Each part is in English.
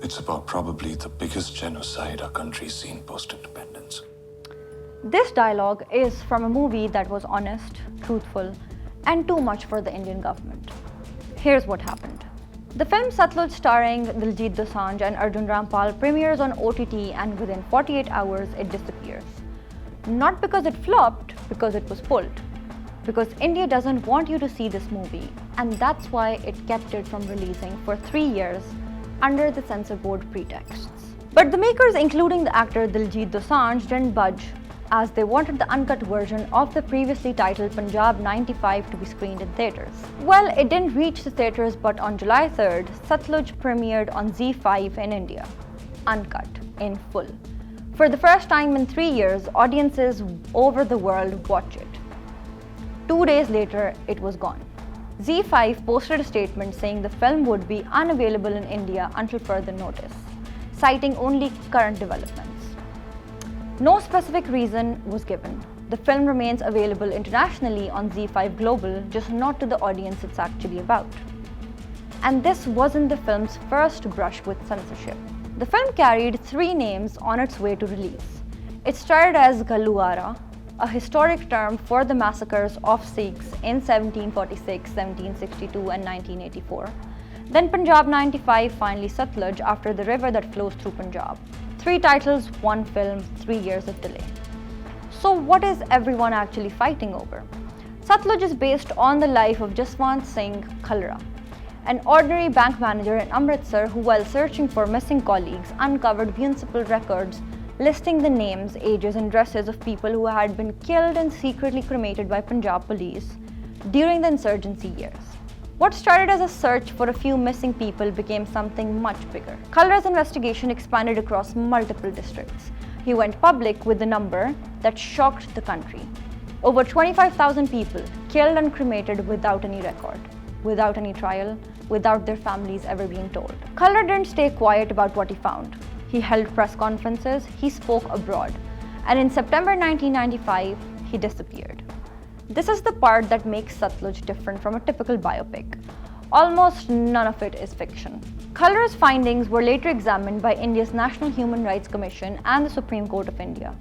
It's about probably the biggest genocide our country's seen post-independence. This dialogue is from a movie that was honest, truthful, and too much for the Indian government. Here's what happened. The film Satluj, starring Diljit, Dosanjh and Arjun Rampal, premieres on OTT, and within 48 hours it disappears. Not because it flopped, because it was pulled. Because India doesn't want you to see this movie, and that's why it kept it from releasing for 3 years under the censor board pretexts. But the makers, including the actor Diljit Dosanjh, didn't budge, as they wanted the uncut version of the previously titled Punjab 95 to be screened in theatres. Well, it didn't reach the theatres, but on July 3rd, Satluj premiered on ZEE5 in India, uncut, in full. For the first time in 3 years, audiences over the world watch it. 2 days later, it was gone. ZEE5 posted a statement saying the film would be unavailable in India until further notice, citing only current developments. No specific reason was given. The film remains available internationally on ZEE5 Global, just not to the audience it's actually about. And this wasn't the film's first brush with censorship. The film carried 3 names on its way to release. It started as Galuara, a historic term for the massacres of Sikhs in 1746, 1762 and 1984. Then Punjab 95, finally Satluj, after the river that flows through Punjab. 3 titles, 1 film, 3 years of delay. So what is everyone actually fighting over? Satluj is based on the life of Jaswant Singh Khalra, an ordinary bank manager in Amritsar who, while searching for missing colleagues, uncovered municipal records listing the names, ages and dresses of people who had been killed and secretly cremated by Punjab police during the insurgency years. What started as a search for a few missing people became something much bigger. Khalra's investigation expanded across multiple districts. He went public with a number that shocked the country. Over 25,000 people killed and cremated without any record, without any trial, without their families ever being told. Khalra didn't stay quiet about what he found. He held press conferences, he spoke abroad, and in September 1995, he disappeared. This is the part that makes Satluj different from a typical biopic. Almost none of it is fiction. Khalra's findings were later examined by India's National Human Rights Commission and the Supreme Court of India,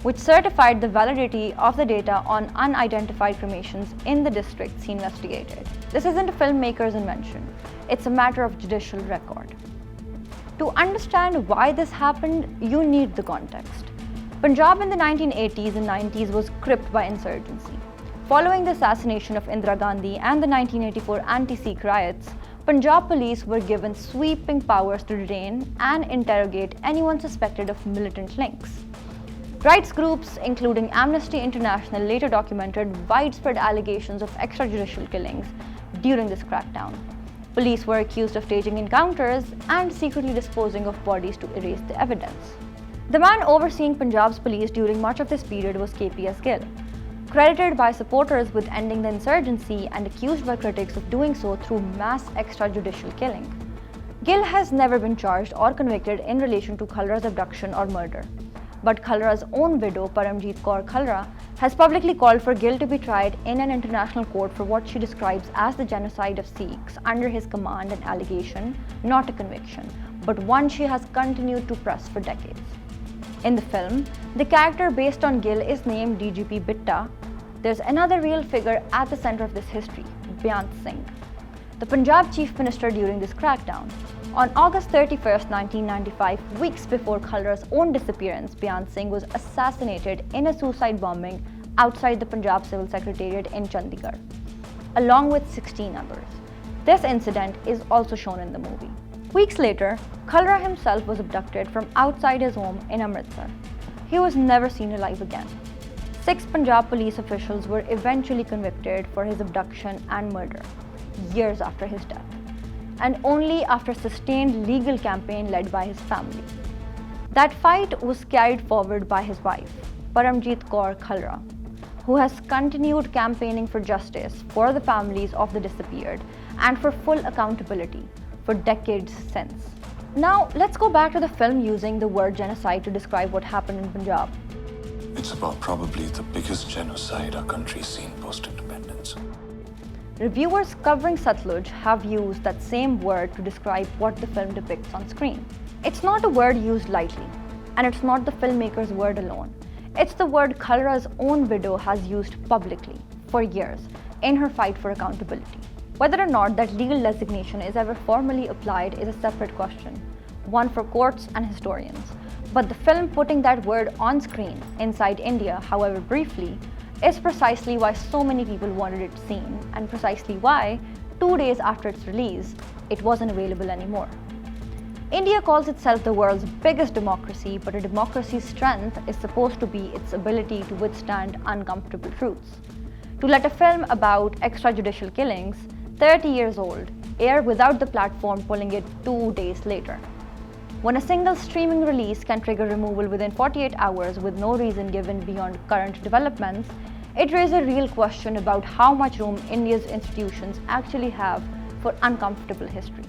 which certified the validity of the data on unidentified cremations in the districts he investigated. This isn't a filmmaker's invention, it's a matter of judicial record. To understand why this happened, you need the context. Punjab in the 1980s and 90s was gripped by insurgency. Following the assassination of Indira Gandhi and the 1984 anti-Sikh riots, Punjab police were given sweeping powers to detain and interrogate anyone suspected of militant links. Rights groups, including Amnesty International, later documented widespread allegations of extrajudicial killings during this crackdown. Police were accused of staging encounters and secretly disposing of bodies to erase the evidence. The man overseeing Punjab's police during much of this period was KPS Gill, credited by supporters with ending the insurgency and accused by critics of doing so through mass extrajudicial killing. Gill has never been charged or convicted in relation to Khalra's abduction or murder. But Khalra's own widow, Paramjeet Kaur Khalra, has publicly called for Gill to be tried in an international court for what she describes as the genocide of Sikhs under his command and allegation, not a conviction, but one she has continued to press for decades. In the film, the character based on Gill is named DGP Bitta. There's another real figure at the center of this history, Jaswant Singh, the Punjab Chief Minister during this crackdown. On August 31, 1995, weeks before Khalra's own disappearance, Jaswant Singh was assassinated in a suicide bombing outside the Punjab Civil Secretariat in Chandigarh, along with 16 others. This incident is also shown in the movie. Weeks later, Khalra himself was abducted from outside his home in Amritsar. He was never seen alive again. 6 Punjab police officials were eventually convicted for his abduction and murder, years after his death, and only after a sustained legal campaign led by his family. That fight was carried forward by his wife, Paramjeet Kaur Khalra, who has continued campaigning for justice for the families of the disappeared and for full accountability for decades since. Now, let's go back to the film using the word genocide to describe what happened in Punjab. It's about probably the biggest genocide our country's seen post-independence. Reviewers covering Satluj have used that same word to describe what the film depicts on screen. It's not a word used lightly, and it's not the filmmaker's word alone. It's the word Khalra's own widow has used publicly for years in her fight for accountability. Whether or not that legal designation is ever formally applied is a separate question, one for courts and historians. But the film putting that word on screen inside India, however briefly, is precisely why so many people wanted it seen, and precisely why, 2 days after its release, it wasn't available anymore. India calls itself the world's biggest democracy, but a democracy's strength is supposed to be its ability to withstand uncomfortable truths. To let a film about extrajudicial killings, 30 years old, air without the platform pulling it 2 days later. When a single streaming release can trigger removal within 48 hours with no reason given beyond current developments, it raises a real question about how much room India's institutions actually have for uncomfortable history.